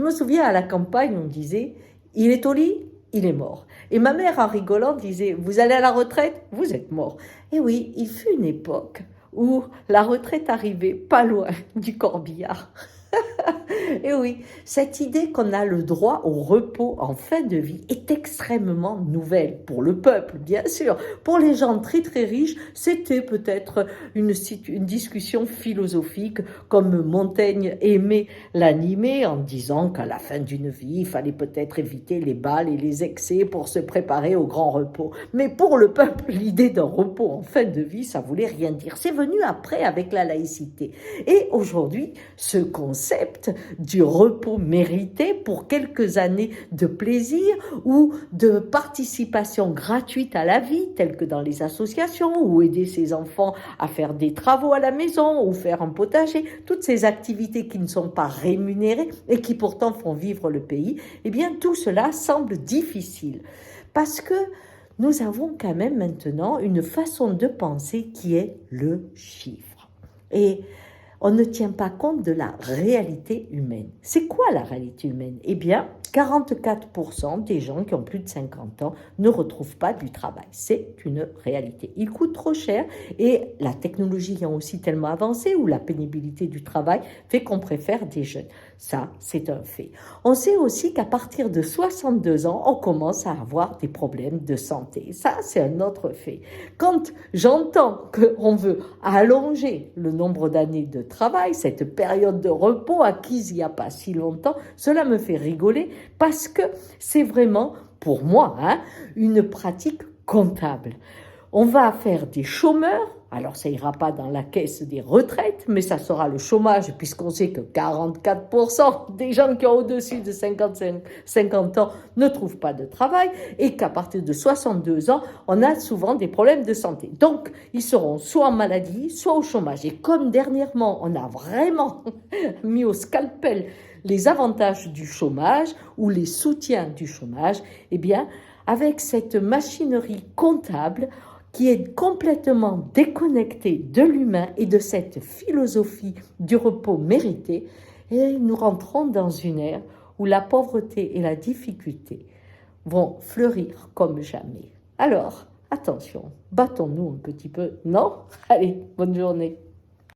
Je me souviens à la campagne, on disait, il est au lit, il est mort. Et ma mère, en rigolant, disait, vous allez à la retraite, vous êtes mort. Et oui, il fut une époque où la retraite arrivait pas loin du corbillard. Et oui, cette idée qu'on a le droit au repos en fin de vie est extrêmement nouvelle pour le peuple, bien sûr. Pour les gens très très riches, c'était peut-être une discussion philosophique comme Montaigne aimait l'animer en disant qu'à la fin d'une vie, il fallait peut-être éviter les balles et les excès pour se préparer au grand repos. Mais pour le peuple, l'idée d'un repos en fin de vie, ça voulait rien dire. C'est venu après avec la laïcité. Et aujourd'hui, ce concept du repos mérité pour quelques années de plaisir ou de participation gratuite à la vie, telle que dans les associations, ou aider ses enfants à faire des travaux à la maison, ou faire un potager, toutes ces activités qui ne sont pas rémunérées et qui pourtant font vivre le pays, eh bien tout cela semble difficile. Parce que nous avons quand même maintenant une façon de penser qui est le chiffre. Et on ne tient pas compte de la réalité humaine. C'est quoi la réalité humaine? Eh bien, 44% des gens qui ont plus de 50 ans ne retrouvent pas du travail. C'est une réalité. Il coûte trop cher et la technologie ayant aussi tellement avancé ou la pénibilité du travail fait qu'on préfère des jeunes. Ça, c'est un fait. On sait aussi qu'à partir de 62 ans, on commence à avoir des problèmes de santé. Ça, c'est un autre fait. Quand j'entends qu'on veut allonger le nombre d'années de travail, cette période de repos acquise il n'y a pas si longtemps, cela me fait rigoler parce que c'est vraiment, pour moi, une pratique comptable. On va faire des chômeurs, alors ça ira pas dans la caisse des retraites, mais ça sera le chômage, puisqu'on sait que 44% des gens qui ont au-dessus de 50 ans ne trouvent pas de travail, et qu'à partir de 62 ans, on a souvent des problèmes de santé. Donc, ils seront soit en maladie, soit au chômage. Et comme dernièrement, on a vraiment mis au scalpel les avantages du chômage ou les soutiens du chômage, eh bien, avec cette machinerie comptable, qui est complètement déconnecté de l'humain et de cette philosophie du repos mérité, et nous rentrons dans une ère où la pauvreté et la difficulté vont fleurir comme jamais. Alors, attention, battons-nous un petit peu, non? Allez, bonne journée.